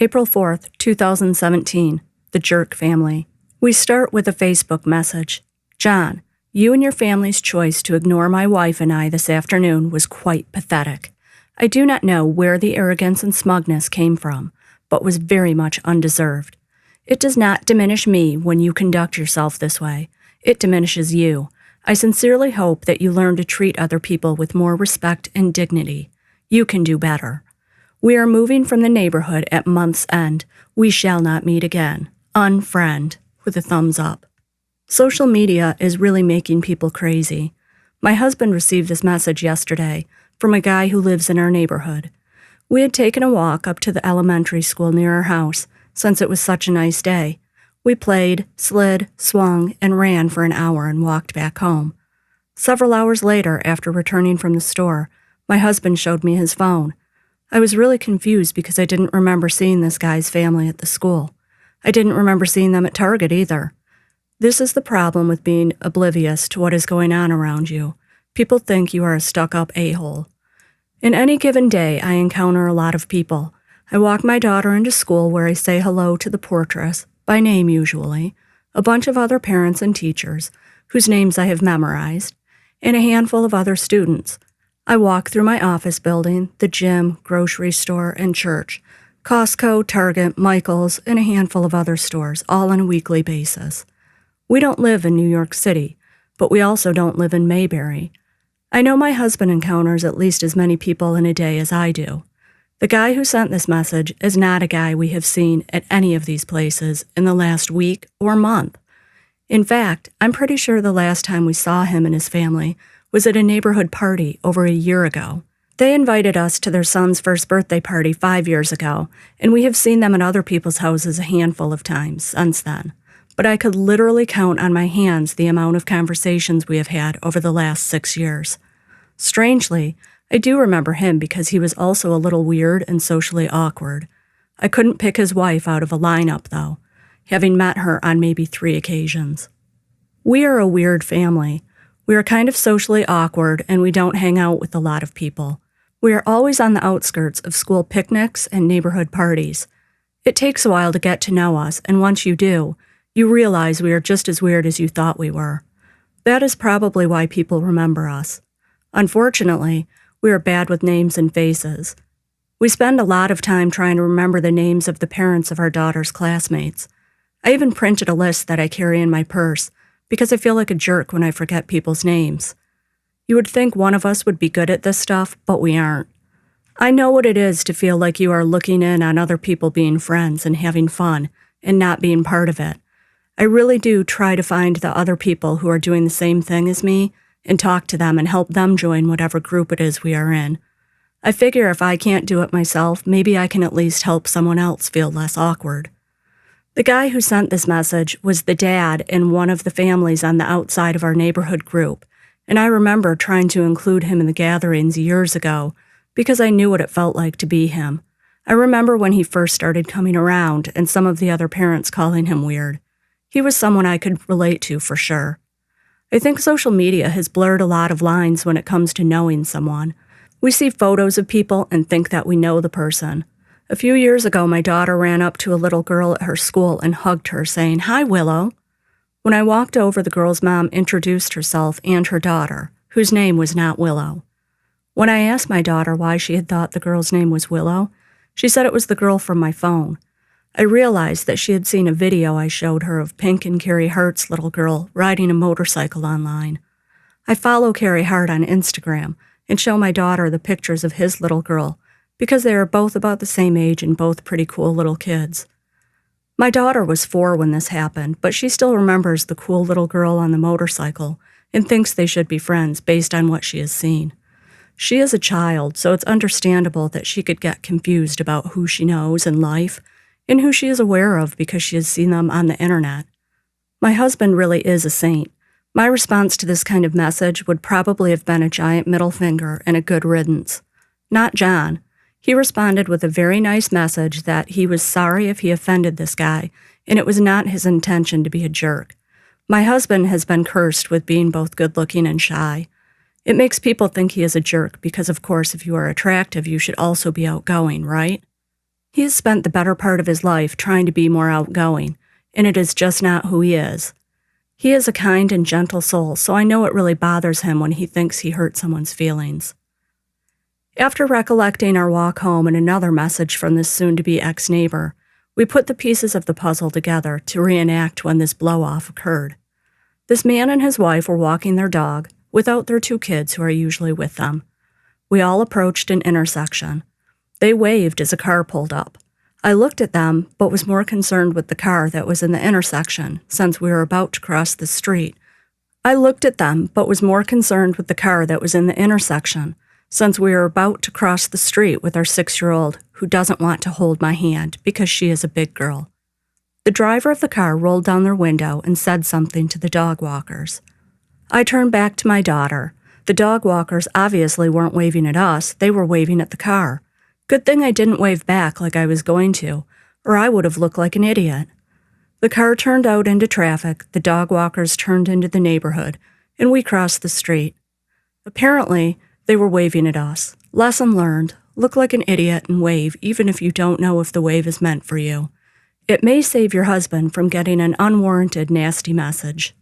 April 4th, 2017. The Jerk Family. We start with a Facebook message. John, you and your family's choice to ignore my wife and I this afternoon was quite pathetic. I do not know where the arrogance and smugness came from, but was very much undeserved. It does not diminish me when you conduct yourself this way. It diminishes you. I sincerely hope that you learn to treat other people with more respect and dignity. You can do better. We are moving from the neighborhood at month's end. We shall not meet again. Unfriend, with a thumbs up. Social media is really making people crazy. My husband received this message yesterday from a guy who lives in our neighborhood. We had taken a walk up to the elementary school near our house since it was such a nice day. We played, slid, swung, and ran for an hour and walked back home. Several hours later, after returning from the store, my husband showed me his phone. I was really confused because I didn't remember seeing this guy's family at the school. I didn't remember seeing them at Target either. This is the problem with being oblivious to what is going on around you. People think you are a stuck-up a-hole. In any given day, I encounter a lot of people. I walk my daughter into school where I say hello to the portress, by name usually, a bunch of other parents and teachers, whose names I have memorized, and a handful of other students. I walk through my office building, the gym, grocery store, and church, Costco, Target, Michael's, and a handful of other stores, all on a weekly basis. We don't live in New York City, but we also don't live in Mayberry. I know my husband encounters at least as many people in a day as I do. The guy who sent this message is not a guy we have seen at any of these places in the last week or month. In fact, I'm pretty sure the last time we saw him and his family was at a neighborhood party over a year ago. They invited us to their son's first birthday party 5 years ago, and we have seen them at other people's houses a handful of times since then. But I could literally count on my hands the amount of conversations we have had over the last 6 years. Strangely, I do remember him because he was also a little weird and socially awkward. I couldn't pick his wife out of a lineup, though, having met her on maybe 3 occasions. We are a weird family. We are kind of socially awkward, and we don't hang out with a lot of people. We are always on the outskirts of school picnics and neighborhood parties. It takes a while to get to know us, and once you do, you realize we are just as weird as you thought we were. That is probably why people remember us. Unfortunately, we are bad with names and faces. We spend a lot of time trying to remember the names of the parents of our daughter's classmates. I even printed a list that I carry in my purse because I feel like a jerk when I forget people's names. You would think one of us would be good at this stuff, but we aren't. I know what it is to feel like you are looking in on other people being friends and having fun and not being part of it. I really do try to find the other people who are doing the same thing as me and talk to them and help them join whatever group it is we are in. I figure if I can't do it myself, maybe I can at least help someone else feel less awkward. The guy who sent this message was the dad in one of the families on the outside of our neighborhood group, and I remember trying to include him in the gatherings years ago because I knew what it felt like to be him. I remember when he first started coming around and some of the other parents calling him weird. He was someone I could relate to for sure. I think social media has blurred a lot of lines when it comes to knowing someone. We see photos of people and think that we know the person. A few years ago, my daughter ran up to a little girl at her school and hugged her, saying, "Hi, Willow." When I walked over, the girl's mom introduced herself and her daughter, whose name was not Willow. When I asked my daughter why she had thought the girl's name was Willow, she said it was the girl from my phone. I realized that she had seen a video I showed her of Pink and Carrie Hart's little girl riding a motorcycle online. I follow Carrie Hart on Instagram and show my daughter the pictures of his little girl because they are both about the same age and both pretty cool little kids. My daughter was 4 when this happened, but she still remembers the cool little girl on the motorcycle and thinks they should be friends based on what she has seen. She is a child, so it's understandable that she could get confused about who she knows in life and who she is aware of because she has seen them on the internet. My husband really is a saint. My response to this kind of message would probably have been a giant middle finger and a good riddance. Not John. He responded with a very nice message that he was sorry if he offended this guy, and it was not his intention to be a jerk. My husband has been cursed with being both good-looking and shy. It makes people think he is a jerk because, of course, if you are attractive, you should also be outgoing, right? He has spent the better part of his life trying to be more outgoing, and it is just not who he is. He is a kind and gentle soul, so I know it really bothers him when he thinks he hurt someone's feelings. After recollecting our walk home and another message from this soon-to-be ex-neighbor, we put the pieces of the puzzle together to reenact when this blow-off occurred. This man and his wife were walking their dog, without their 2 kids who are usually with them. We all approached an intersection. They waved as a car pulled up. I looked at them, but was more concerned with the car that was in the intersection, since we were about to cross the street. with our 6-year-old, who doesn't want to hold my hand because she is a big girl. The driver of the car rolled down their window and said something to the dog walkers. I turned back to my daughter. The dog walkers obviously weren't waving at us, they were waving at the car. Good thing I didn't wave back like I was going to, or I would have looked like an idiot. The car turned out into traffic, the dog walkers turned into the neighborhood, and we crossed the street. Apparently, they were waving at us. Lesson learned, look like an idiot and wave even if you don't know if the wave is meant for you. It may save your husband from getting an unwarranted nasty message.